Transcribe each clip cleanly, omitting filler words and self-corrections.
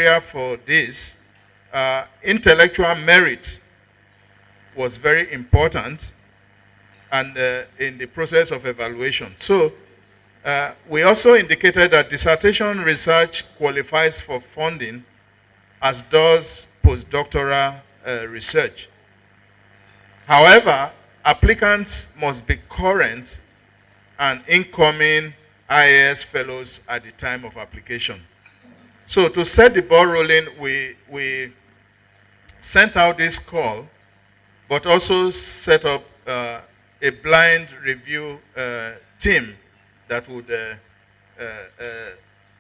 criteria for this, intellectual merit was very important and in the process of evaluation. So we also indicated that dissertation research qualifies for funding, as does postdoctoral research. However, applicants must be current and incoming IAS fellows at the time of application. So to set the ball rolling, we sent out this call, but also set up a blind review team that would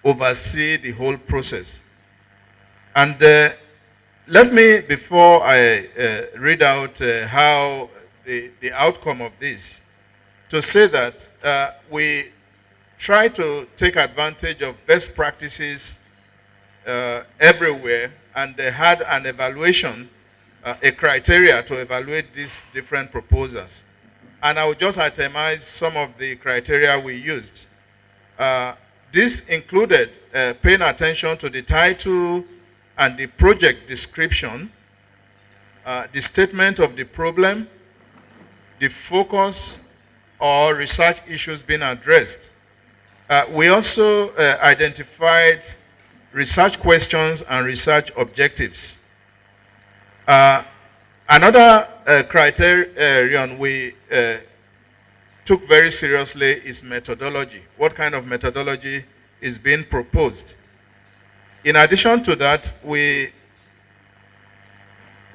oversee the whole process. And let me, before I read out how the outcome of this, to say that we try to take advantage of best practices everywhere, and they had an evaluation, a criteria to evaluate these different proposals. And I will just itemize some of the criteria we used. This included paying attention to the title and the project description, the statement of the problem, the focus or research issues being addressed. We also identified research questions and research objectives. Another criterion we took very seriously is methodology. What kind of methodology is being proposed? In addition to that, we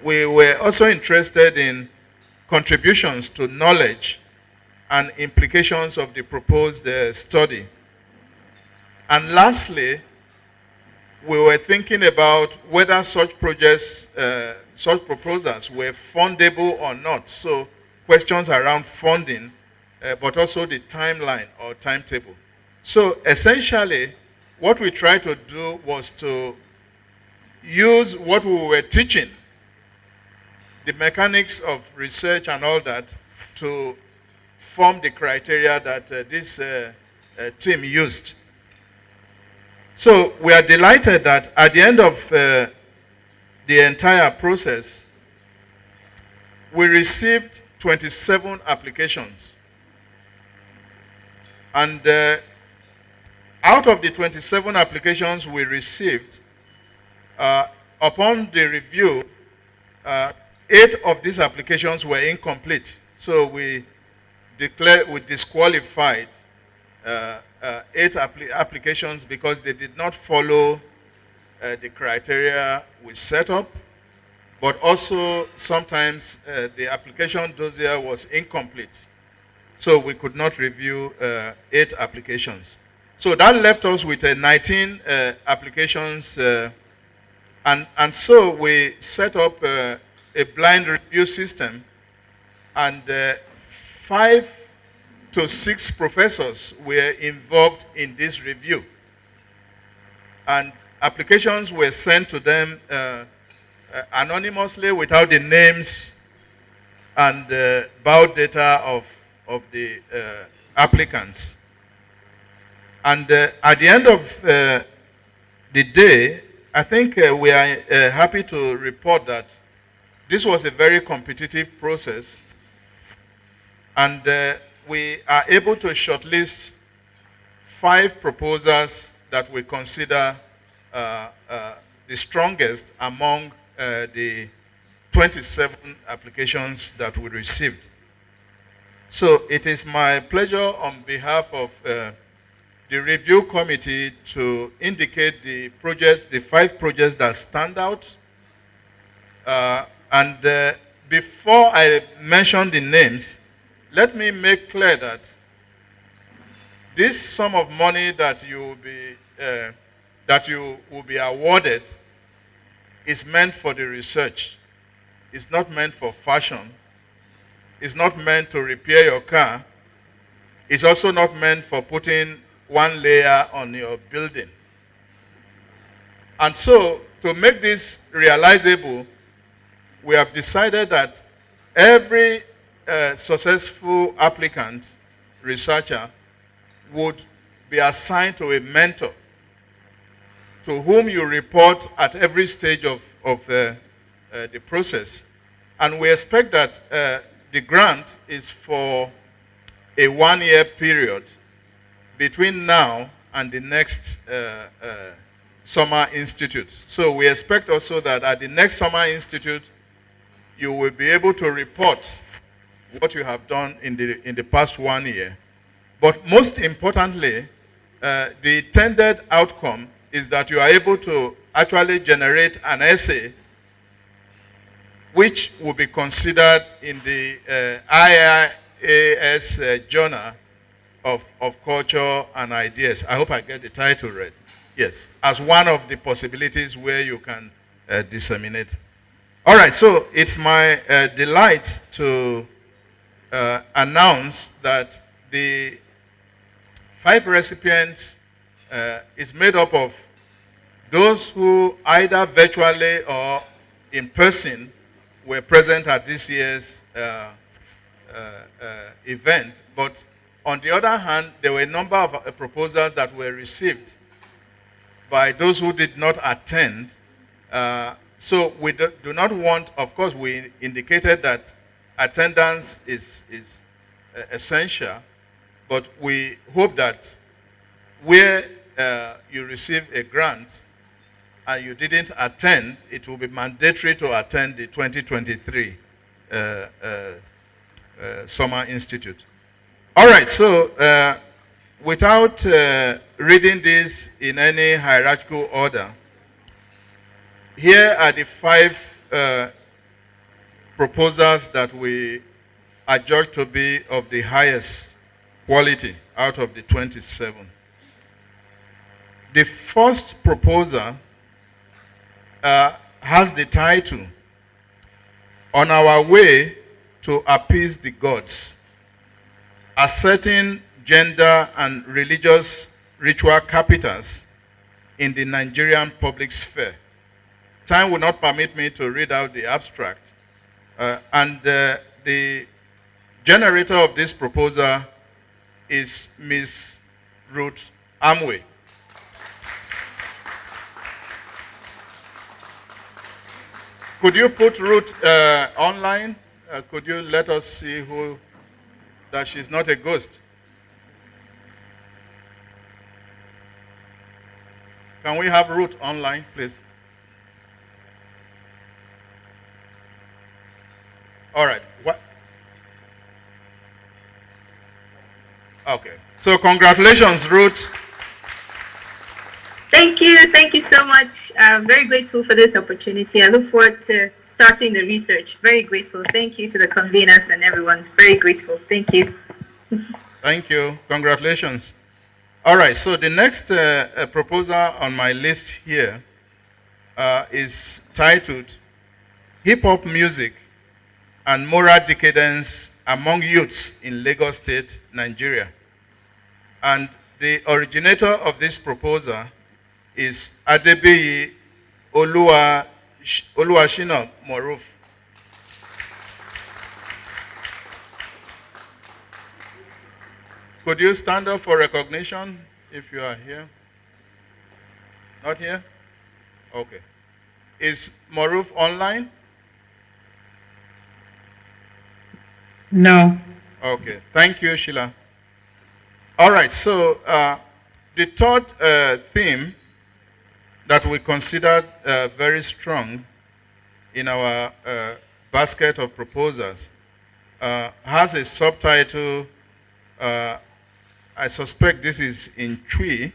were also interested in contributions to knowledge and implications of the proposed study. And lastly, we were thinking about whether such projects, such proposals were fundable or not. So questions around funding, but also the timeline or timetable. So essentially, what we tried to do was to use what we were teaching, the mechanics of research and all that, to form the criteria that this team used. So we are delighted that at the end of the entire process, we received 27 applications. And out of the 27 applications we received, upon the review, 8 of these applications were incomplete. So we disqualified 8 applications because they did not follow the criteria we set up, but also sometimes the application dossier was incomplete. So we could not review 8 applications. So that left us with 19 applications, and so we set up a blind review system, and 5 to 6 professors were involved in this review. And applications were sent to them anonymously without the names and biodata of the applicants. And at the end of the day, I think we are happy to report that this was a very competitive process, and we are able to shortlist 5 proposals that we consider the strongest among the 27 applications that we received. So it is my pleasure on behalf of the review committee to indicate the projects, the 5 projects that stand out. Before I mention the names, let me make clear that this sum of money that you will be awarded is meant for the research. It's not meant for fashion. It's not meant to repair your car. It's also not meant for putting one layer on your building. And so, to make this realizable, we have decided that every successful applicant, researcher, would be assigned to a mentor. to whom you report at every stage of the process. And we expect that the grant is for a 1-year period between now and the next Summer Institute. So we expect also that at the next Summer Institute, you will be able to report what you have done in the past 1 year. But most importantly, the intended outcome is that you are able to actually generate an essay which will be considered in the IIAS Journal of Culture and Ideas. I hope I get the title right. Yes, as one of the possibilities where you can disseminate. All right, so it's my delight to announce that the 5 recipients is made up of those who either virtually or in person were present at this year's event. But on the other hand, there were a number of proposals that were received by those who did not attend. So we do not want, of course, we indicated that attendance is essential, but we hope that where you receive a grant and you didn't attend, it will be mandatory to attend the 2023 Summer Institute. All right, so without reading this in any hierarchical order, here are the 5 proposals that we are judged to be of the highest quality out of the 27. The first proposal has the title, "On Our Way to Appease the Gods, Asserting Gender and Religious Ritual Capitals in the Nigerian Public Sphere." Time will not permit me to read out the abstract. And the generator of this proposal is Ms. Ruth Amway. Could you put Ruth online? Could you let us see that she's not a ghost? Can we have Ruth online, please? All right. What? Okay. So congratulations, Ruth. Thank you so much. I'm very grateful for this opportunity. I look forward to starting the research. Very grateful. Thank you to the conveners and everyone. Very grateful. Thank you. Thank you. Congratulations. All right, so the next proposal on my list here is titled "Hip-Hop Music and Moral Decadence Among Youths in Lagos State, Nigeria." And the originator of this proposal is Adebiyi Oluwashina Moruf. Could you stand up for recognition if you are here? Not here? Okay. Is Moruf online? No. Okay. Thank you, Sheila. All right. So the third theme that we considered very strong in our basket of proposals has a subtitle. I suspect this is in Twi.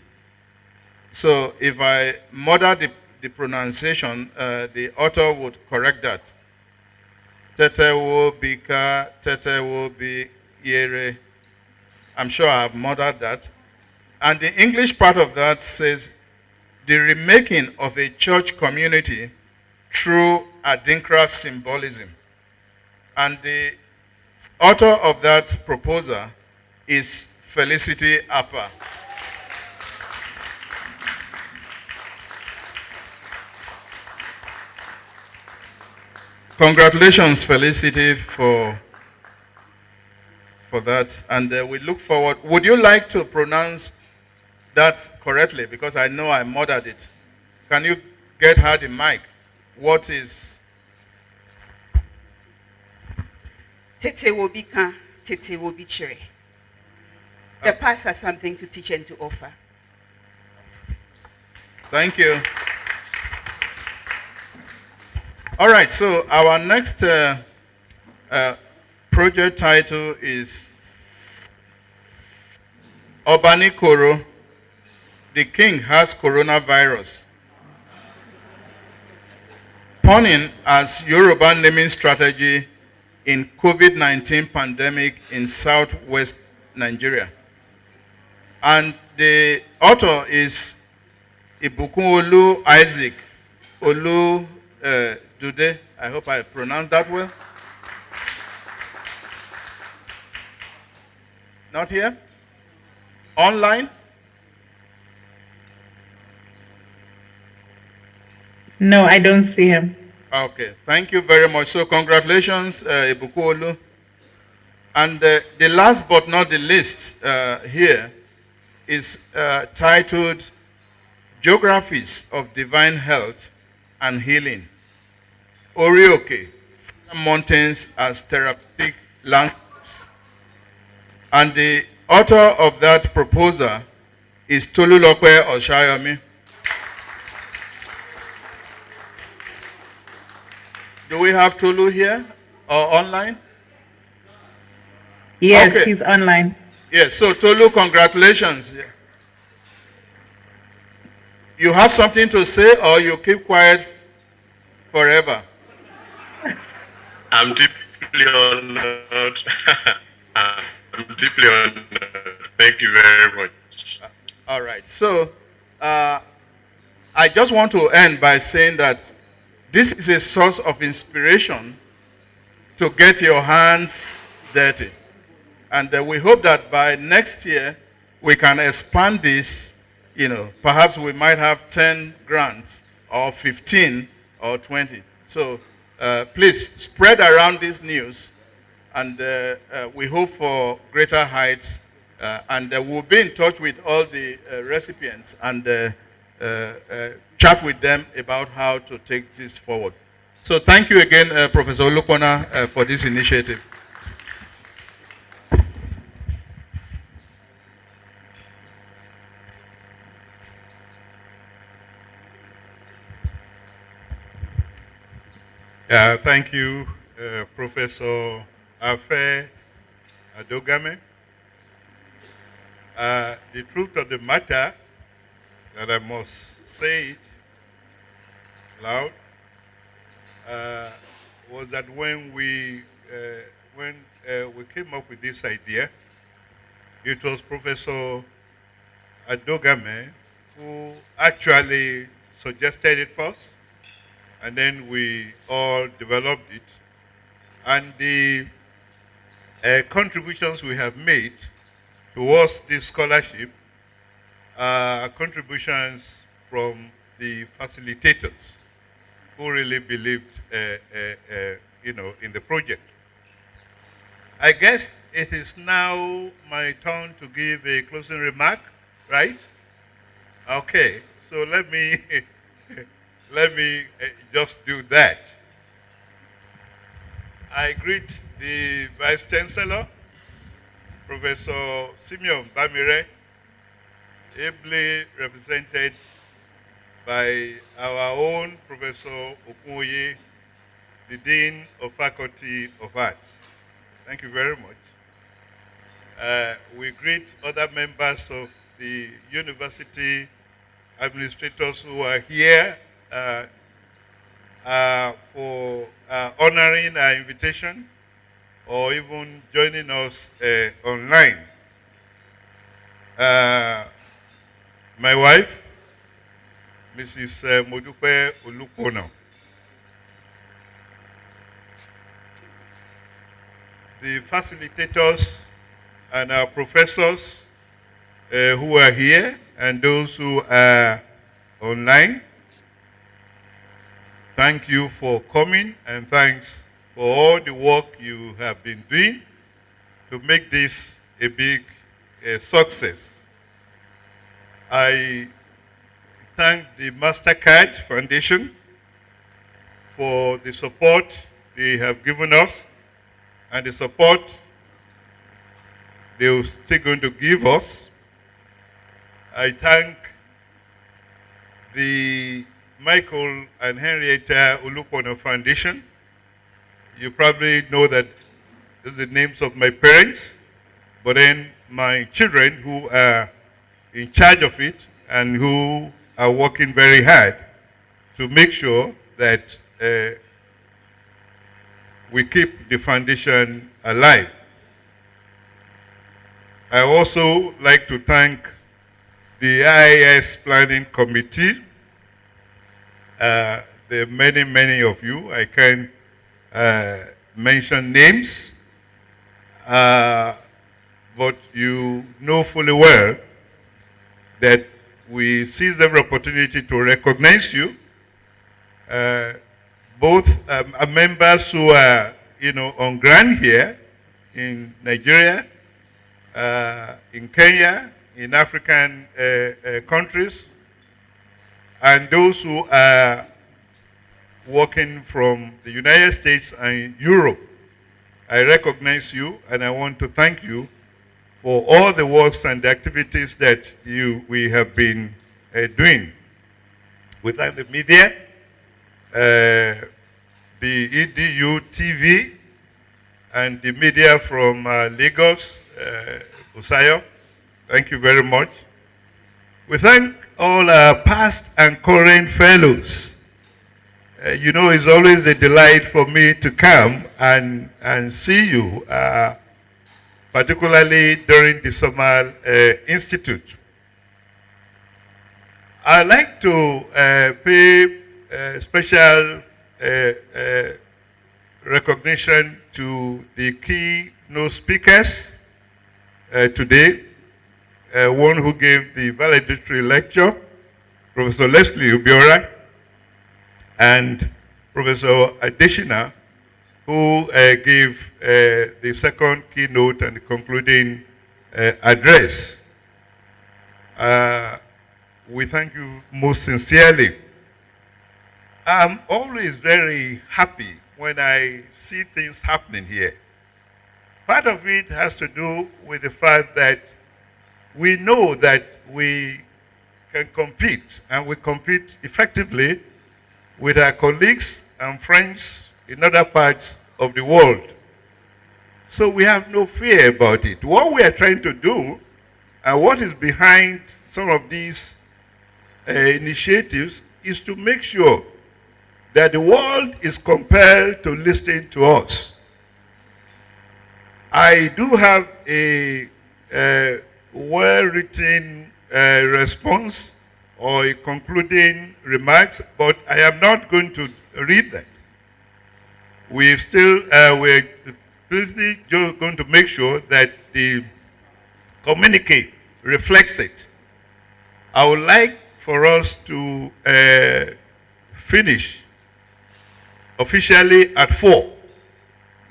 So if I murder the pronunciation, the author would correct that. Tetewo bika, tetewo bi yere. I'm sure I have murdered that. And the English part of that says, "The remaking of a church community through Adinkra symbolism." And the author of that proposal is Felicity Appa. Congratulations, Felicity, for that. And we look forward. Would you like to pronounce that correctly? Because I know I murdered it. can you get her the mic? What is... Tete will be kan, Tete will be chere. The past has something to teach and to offer. Thank you. All right, so our next project title is Obani Koro, the King has coronavirus. Punning as Yoruba naming strategy in COVID-19 pandemic in southwest Nigeria. And the author is Ibukun Isaac Olu Dude. I hope I pronounced that well. Not here? Online? No, I don't see him. Okay, thank you very much. So congratulations, Ibukun. And the last but not the least here is titled Geographies of Divine Health and Healing. Orioke, mountains as therapeutic landscapes. And the author of that proposal is Tolulope Oshayomi. Do we have Tolu here or online? Yes, Okay. he's online. Yes, so Tolu, congratulations. You have something to say or you keep quiet forever? I'm deeply honored. I'm deeply honored. Thank you very much. All right. So I just want to end by saying that this is a source of inspiration to get your hands dirty. And we hope that by next year we can expand this. You know, perhaps we might have 10 grants or 15 or 20. So please spread around this news, and we hope for greater heights. And we'll be in touch with all the recipients and chat with them about how to take this forward. So thank you again, Professor Olupona, for this initiative. Thank you, Professor Afe Adogame. The truth of the matter, that I must say it loud, was that when we came up with this idea, it was Professor Adogame who actually suggested it first, and then we all developed it. And the contributions we have made towards this scholarship are contributions from the facilitators who really believed, in the project. I guess it is now my turn to give a closing remark, right? Okay, so let me just do that. I greet the Vice Chancellor, Professor Simeon Bamire, ably represented by our own Professor Okunoye, the Dean of Faculty of Arts. Thank you very much. We greet other members of the university administrators who are here for honoring our invitation or even joining us online. My wife, Mrs. Modupe Olupona. The facilitators and our professors who are here and those who are online. Thank you for coming, and thanks for all the work you have been doing to make this a big success. I thank the MasterCard Foundation for the support they have given us and the support they are still going to give us. I thank the Michael and Henrietta Olupona Foundation. You probably know that these are the names of my parents, but then my children who are in charge of it and who are working very hard to make sure that we keep the foundation alive. I also like to thank the IIS Planning Committee. There are many, many of you. I can't mention names, but you know fully well that we seize every opportunity to recognize you, both members who are, on ground here in Nigeria, in Kenya, in African countries, and those who are working from the United States and Europe. I recognize you and I want to thank you for all the works and the activities that we have been doing. We thank the media, the EDU TV, and the media from Lagos, Usayo. Thank you very much. We thank all our past and current fellows. It's always a delight for me to come and see you, particularly during the Summer Institute. I'd like to pay special recognition to the keynote speakers today. One who gave the valedictory lecture, Professor Leslie Ubiora, and Professor Adeshina, who gave the second keynote and the concluding address. We thank you most sincerely. I'm always very happy when I see things happening here. Part of it has to do with the fact that we know that we can compete, and we compete effectively with our colleagues and friends in other parts of the world. So we have no fear about it. What we are trying to do, and what is behind some of these initiatives, is to make sure that the world is compelled to listen to us. I do have a well-written response or a concluding remarks, but I am not going to read that. We're really just going to make sure that the communique reflects it. I would like for us to finish officially at 4,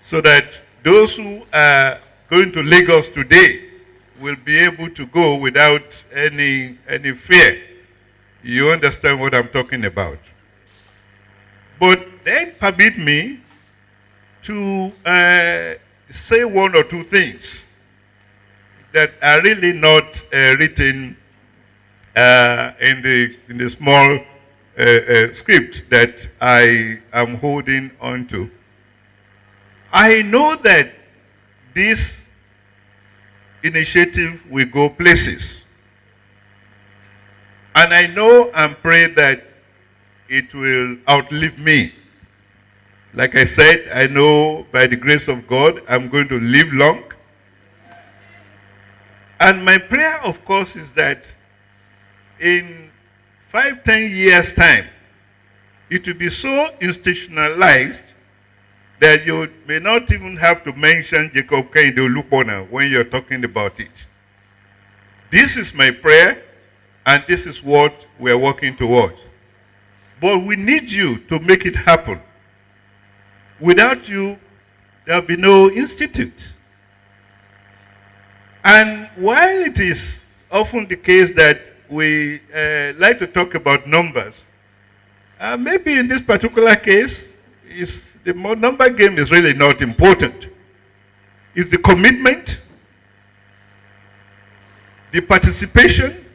so that those who are going to Lagos today will be able to go without any fear. You understand what I'm talking about. But then permit me to say one or two things that are really not written in the small script that I am holding on to. I know that this initiative will go places. And I know and pray that it will outlive me. Like I said, I know by the grace of God, I'm going to live long. And my prayer, of course, is that in 5-10 years' time, it will be so institutionalized that you may not even have to mention Jacob Kehinde Olupona when you're talking about it. This is my prayer, and this is what we're working towards. But we need you to make it happen. Without you, there will be no institute. And while it is often the case that we like to talk about numbers. Maybe in this particular case, number game is really not important. It's the commitment, the participation,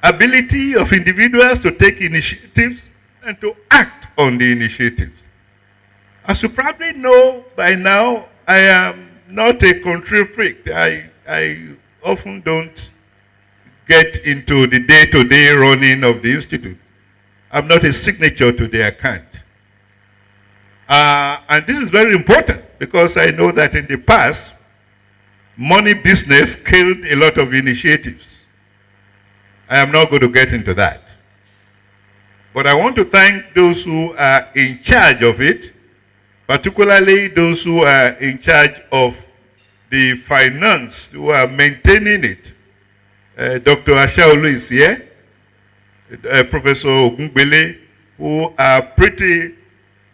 ability of individuals to take initiatives and to act on the initiatives. As you probably know by now, I am not a control freak. I often don't get into the day-to-day running of the institute. I'm not a signature to the account. And this is very important because I know that in the past, money business killed a lot of initiatives. I am not going to get into that. But I want to thank those who are in charge of it, particularly those who are in charge of the finance, who are maintaining it. Dr. Ashaolu is here, Professor Ogungbele, who are pretty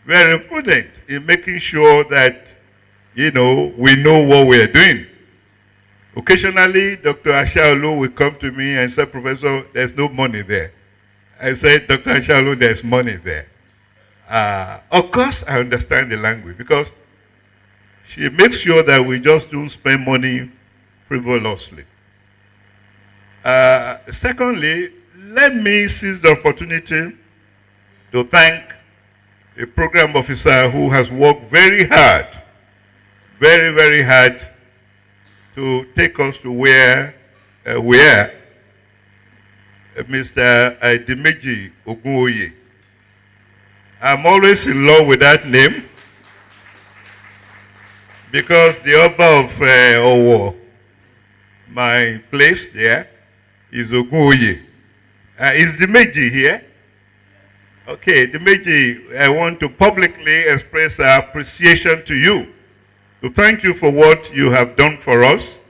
very prudent in making sure that, we know what we are doing. Occasionally, Dr. Ashaolu will come to me and say, Professor, there's no money there. I said, Dr. Ashaolu, there's money there. Of course, I understand the language because she makes sure that we just don't spend money frivolously. Secondly, let me seize the opportunity to thank a program officer who has worked very hard, very, very hard to take us to where we are. Mr. Dimeji Ogunoye. I'm always in love with that name because the Oba of Owo, my place there, is Ogunoye. Is Dimeji here? Okay, Dimeji, I want to publicly express our appreciation to you, to thank you for what you have done for us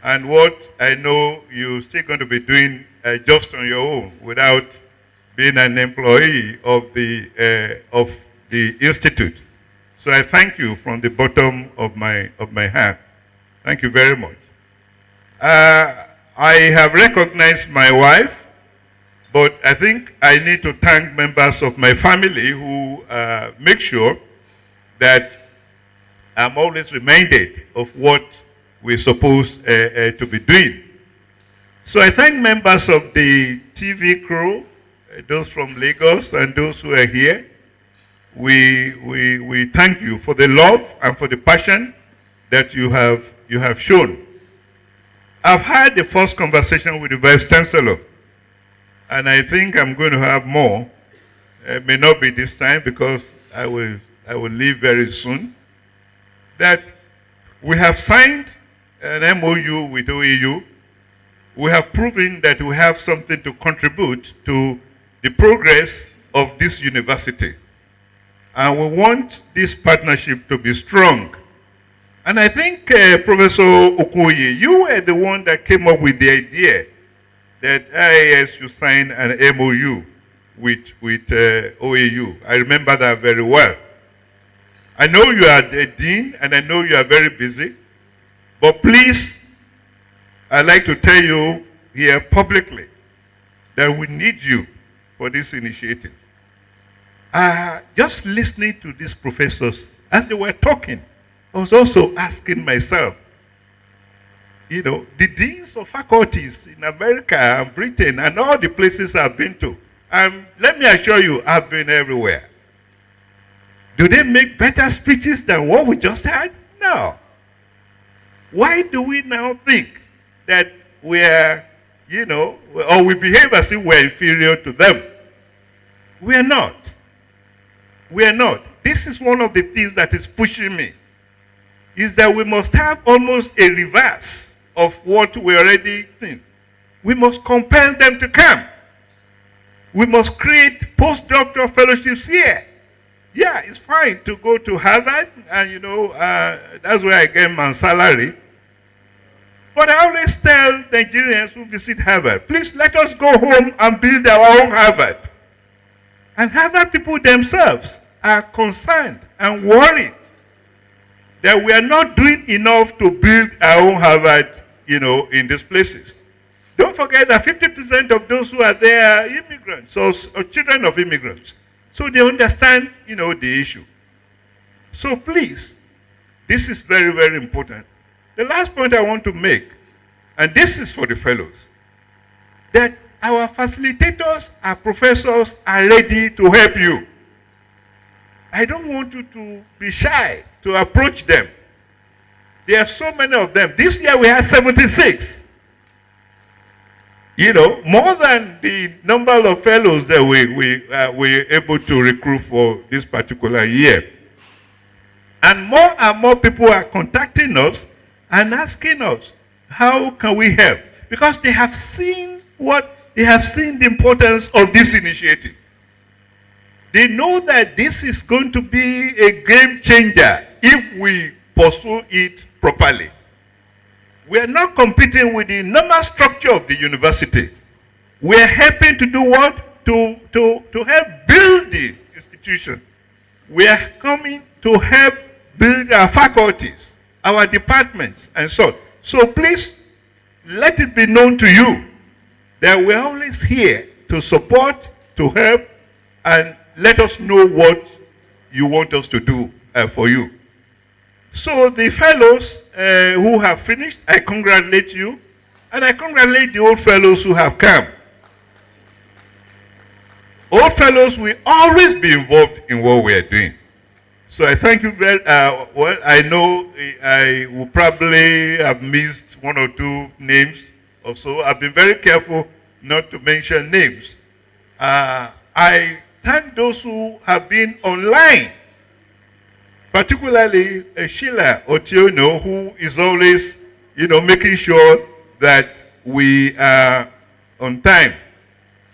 and what I know you're still going to be doing just on your own without being an employee of the institute. So I thank you from the bottom of my heart. Thank you very much. I have recognized my wife, but I think I need to thank members of my family who make sure that I'm always reminded of what we're supposed to be doing. So I thank members of the TV crew, those from Lagos and those who are here. We thank you for the love and for the passion that you have shown. I've had the first conversation with the Vice Chancellor, and I think I'm going to have more. It may not be this time because I will leave very soon. That we have signed an MOU with OAU. We have proven that we have something to contribute to the progress of this university. And we want this partnership to be strong. And I think, Professor Okoye, you were the one that came up with the idea that IAS should sign an MOU with OAU. I remember that very well. I know you are the dean, and I know you are very busy, but please, I'd like to tell you here publicly that we need you for this initiative. Just listening to these professors as they were talking, I was also asking myself, the deans of faculties in America and Britain and all the places I've been to, let me assure you, I've been everywhere. Do they make better speeches than what we just had? No. Why do we now think that we're, or we behave as if we're inferior to them? We are not. We are not. This is one of the things that is pushing me, is that we must have almost a reverse of what we already think. We must compel them to come. We must create postdoctoral fellowships here. Yeah, it's fine to go to Harvard, and that's where I get my salary. But I always tell Nigerians who visit Harvard, please let us go home and build our own Harvard. And Harvard people themselves are concerned and worried that we are not doing enough to build our own Harvard, in these places. Don't forget that 50% of those who are there are immigrants or children of immigrants. So they understand, the issue. So please, this is very, very important. The last point I want to make, and this is for the fellows, that our facilitators, our professors are ready to help you. I don't want you to be shy to approach them. There are so many of them. This year we had 76. More than the number of fellows that we were able to recruit for this particular year. And more people are contacting us and asking us, how can we help? Because they have seen the importance of this initiative. They know that this is going to be a game changer if we pursue it properly. We are not competing with the normal structure of the university. We are helping to do what? To help build the institution. We are coming to help build our faculties, our departments, and so on. So please, let it be known to you that we're always here to support, to help, and let us know what you want us to do for you. So the fellows who have finished, I congratulate you, and I congratulate the old fellows who have come. Old fellows will always be involved in what we are doing. So I thank you very well. I know I will probably have missed one or two names or so. I've been very careful not to mention names. I thank those who have been online, particularly Sheila Otiono, who is always, making sure that we are on time.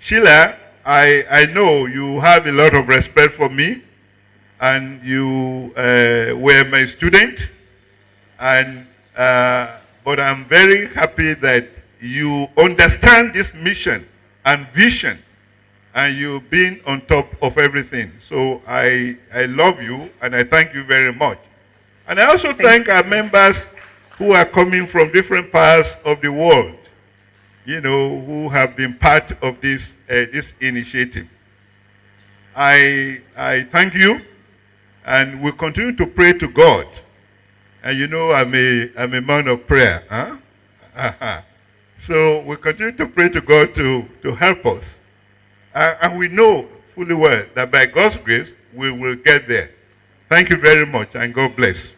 Sheila, I know you have a lot of respect for me, and you were my student, and but I'm very happy that you understand this mission and vision, and you've been on top of everything. So I love you, and I thank you very much. And I also thank our members who are coming from different parts of the world, who have been part of this initiative. I thank you, and we continue to pray to God. And I'm a man of prayer. Huh? So we continue to pray to God to help us. And we know fully well that by God's grace, we will get there. Thank you very much, and God bless.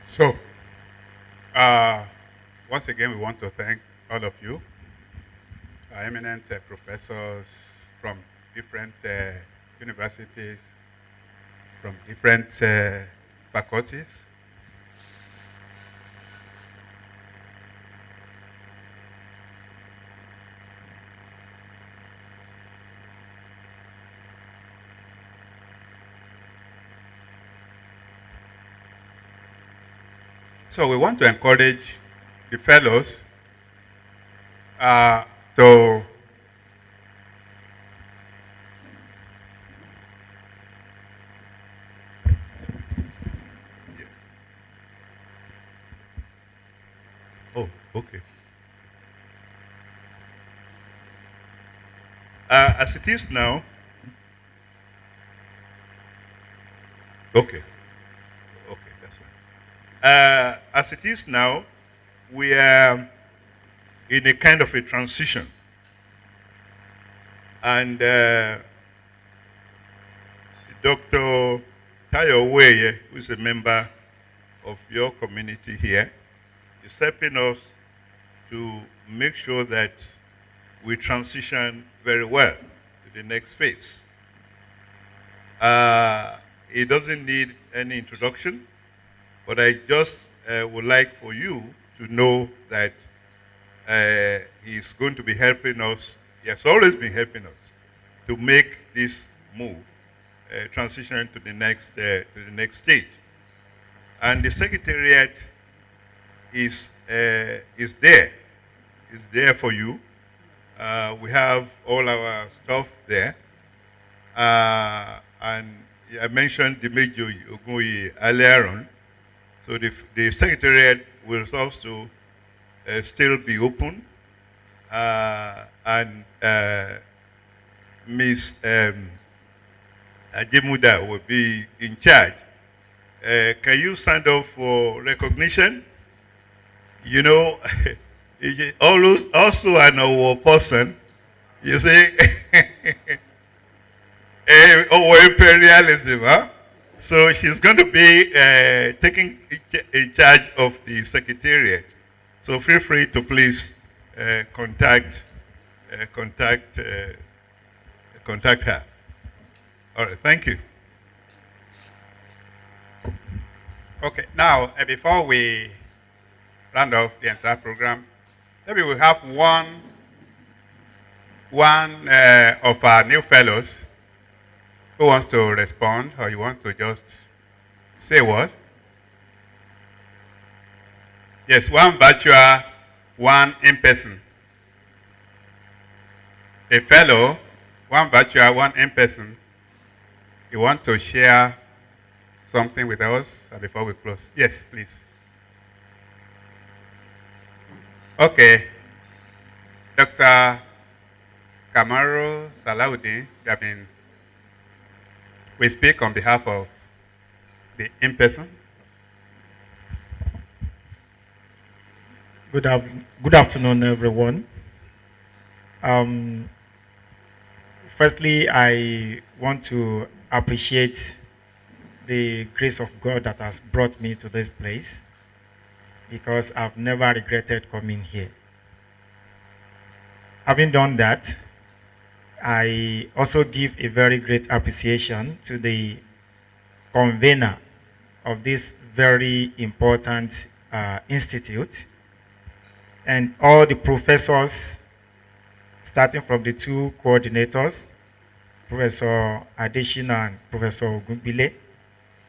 So, once again, we want to thank all of you, our eminent professors from different universities, from different faculties. So we want to encourage the fellows to Okay. As it is now, okay, that's fine. As it is now, we are in a kind of a transition. And Dr. Tayo Weye, who is a member of your community here, is helping us to make sure that we transition very well to the next phase. It doesn't need any introduction, but I just would like for you to know that he's going to be helping us. He has always been helping us to make this move, transition to the next stage. And the secretariat is there. Is there for you. We have all our stuff there. And I mentioned the Major Ogunyi earlier on. So the secretariat will also still be open. And Ms. Ajemuda will be in charge. Can you stand up for recognition? You know, also an award person, you see, imperialism, huh? So she's going to be taking in charge of the secretariat. So feel free to please contact her. All right, thank you. Okay, now before we round off the entire program, maybe we have one of our new fellows who wants to respond, or you want to just say what? Yes, one virtual, one in person. A fellow, one virtual, one in person. You want to share something with us before we close? Yes, please. Okay. Dr. Kamaru Salahuddin, we speak on behalf of the in-person. Good afternoon, everyone. Firstly, I want to appreciate the grace of God that has brought me to this place, because I've never regretted coming here. Having done that, I also give a very great appreciation to the convener of this very important institute, and all the professors, starting from the two coordinators, Professor Adeshina and Professor Ogunbile,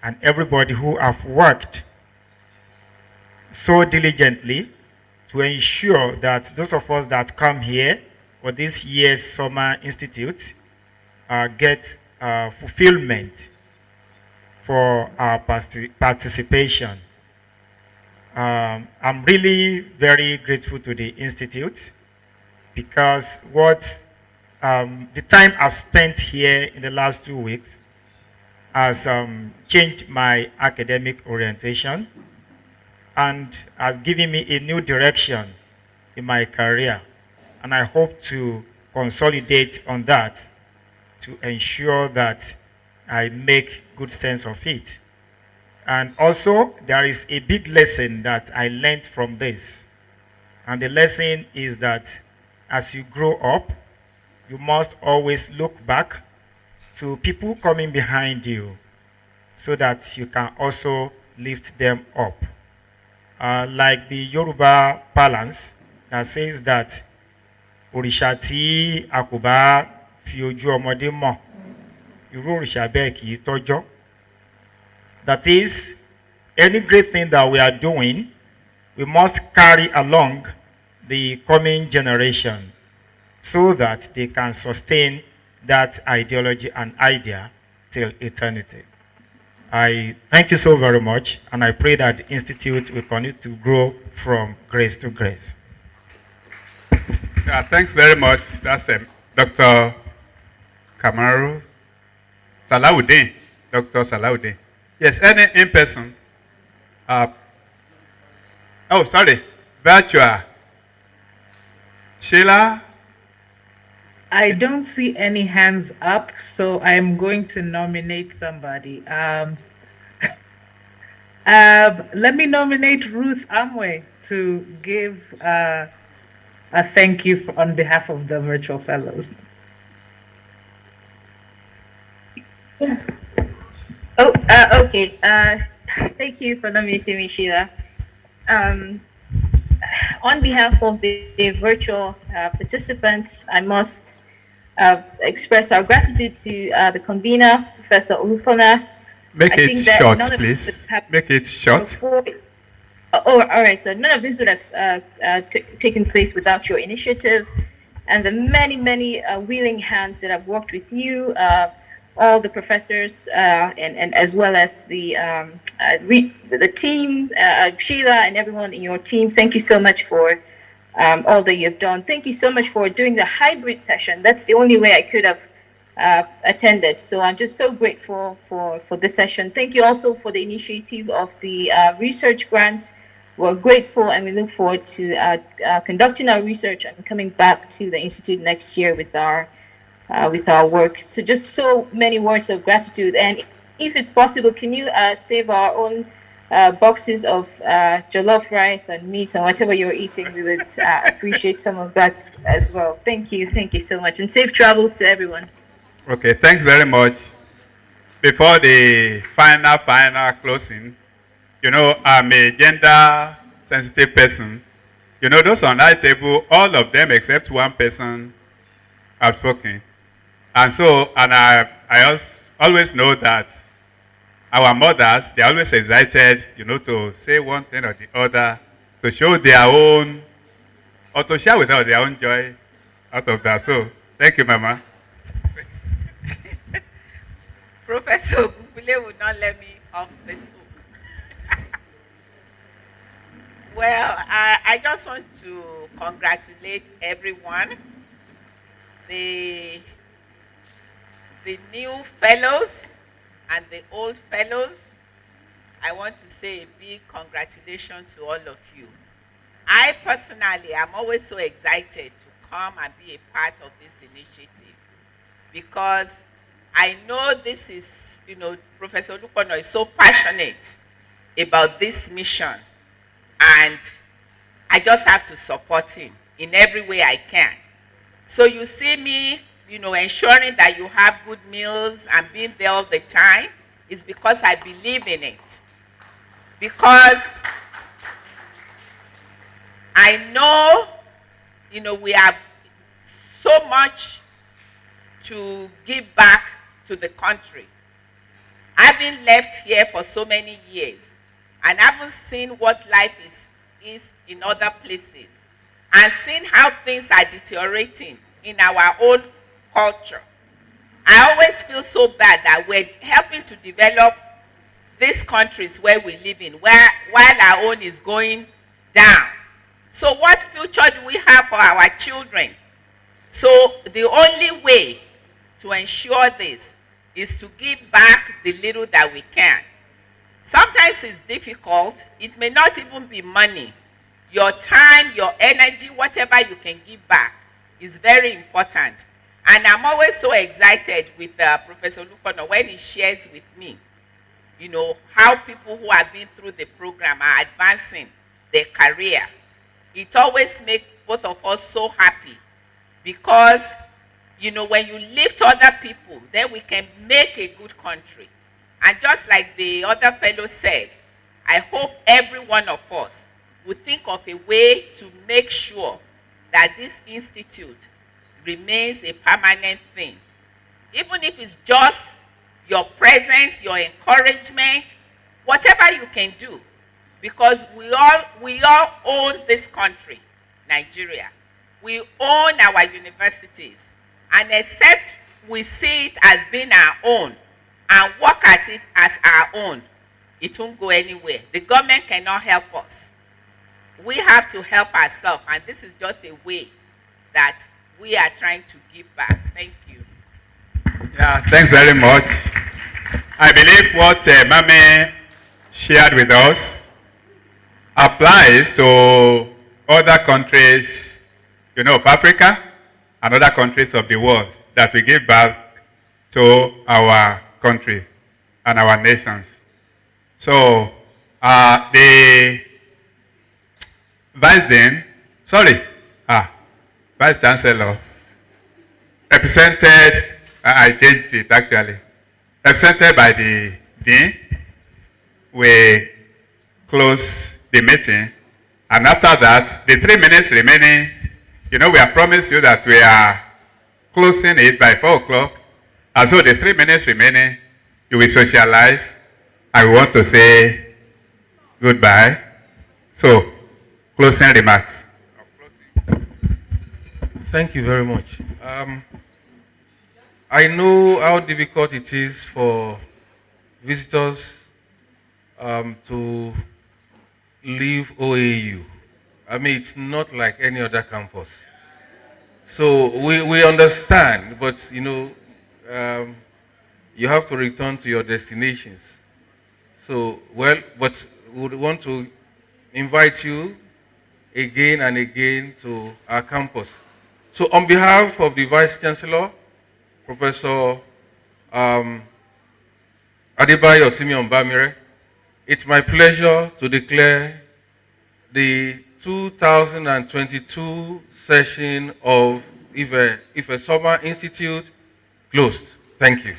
and everybody who have worked so diligently to ensure that those of us that come here for this year's Summer Institute get fulfillment for our participation. I'm really very grateful to the Institute, because the time I've spent here in the last 2 weeks has changed my academic orientation and has given me a new direction in my career. And I hope to consolidate on that to ensure that I make good sense of it. And also, there is a big lesson that I learned from this. And the lesson is that as you grow up, you must always look back to people coming behind you so that you can also lift them up. Like the Yoruba balance that says that òrìṣà tí a kò bá fi ojú ọmọdé mọ̀, irú òrìṣà bẹ́ẹ̀ kì í tọ́jọ́. That is, any great thing that we are doing, we must carry along the coming generation so that they can sustain that ideology and idea till eternity. I thank you so very much, and I pray that the Institute will continue to grow from grace to grace. Thanks very much. That's Dr. Kamaru Salahuddin. Dr. Salahuddin. Yes, any in-person. Oh, sorry. Virtual. Sheila? I don't see any hands up, so I'm going to nominate somebody. Let me nominate Ruth Amwe to give a thank you on behalf of the virtual fellows. Yes. Oh, okay. Thank you for nominating me, Sheila. On behalf of the virtual participants, I must express our gratitude to the convener, Professor Olupona. Make I it think that short, none of this would please. have Make it short. before. Oh, all right. So none of this would have taken place without your initiative, and the many, many willing hands that have worked with you, all the professors, and as well as the team, Sheila, and everyone in your team. Thank you so much for all that you've done. Thank you so much for doing the hybrid session. That's the only way I could have attended. So I'm just so grateful for this session. Thank you also for the initiative of the research grant. We're grateful and we look forward to conducting our research and coming back to the Institute next year with our work. So just so many words of gratitude. And if it's possible, can you save our own boxes of jollof rice and meat and whatever you're eating? We would appreciate some of that as well. Thank you. Thank you so much. And safe travels to everyone. Okay, thanks very much. Before the final closing, you know, I'm a gender-sensitive person. You know, those on that table, all of them except one person have spoken. And so, and I always know that our mothers, they're always excited, you know, to say one thing or the other, to show their own, or to share with us their own joy out of that. So, thank you, Mama. Professor Ogunbule would not let me off this hook. Well, I just want to congratulate everyone, the new fellows and the old fellows. I want to say a big congratulations to all of you. I personally am always so excited to come and be a part of this initiative because I know this is, you know, Professor Olupona is so passionate about this mission, and I just have to support him in every way I can. So you see me, you know, ensuring that you have good meals and being there all the time is because I believe in it. Because I know, you know, we have so much to give back to the country. I've been left here for so many years and haven't seen what life is in other places and seen how things are deteriorating in our own culture. I always feel so bad that we're helping to develop these countries where we live in, while our own is going down. So what future do we have for our children? So the only way to ensure this is to give back the little that we can. Sometimes it's difficult. It may not even be money. Your time, your energy, whatever you can give back is very important. And I'm always so excited with Professor Olupona when he shares with me, you know, how people who have been through the program are advancing their career. It always makes both of us so happy because, you know, when you lift other people, then we can make a good country. And just like the other fellow said, I hope every one of us will think of a way to make sure that this institute remains a permanent thing. Even if it's just your presence, your encouragement, whatever you can do. Because we all own this country, Nigeria. We own our universities. And except we see it as being our own and work at it as our own, it won't go anywhere. The government cannot help us. We have to help ourselves, and this is just a way that we are trying to give back. Thank you. Yeah, thanks very much. I believe what Mame shared with us applies to other countries, you know, of Africa and other countries of the world that we give back to our country and our nations. So, the Vice Dean, sorry, Vice Chancellor, represented, I changed it actually, represented by the Dean, we close the meeting. And after that, the 3 minutes remaining, we have promised you that we are closing it by 4 o'clock. And so the 3 minutes remaining, you will socialize. I want to say goodbye. So, closing remarks. Thank you very much. I know how difficult it is for visitors to leave OAU. I mean, it's not like any other campus. So we understand, but you have to return to your destinations. So, but we would want to invite you again and again to our campus. So on behalf of the Vice Chancellor, Professor Adebayo Simeon Bamire, it's my pleasure to declare the 2022 session of Ife Summer Institute closed. Thank you.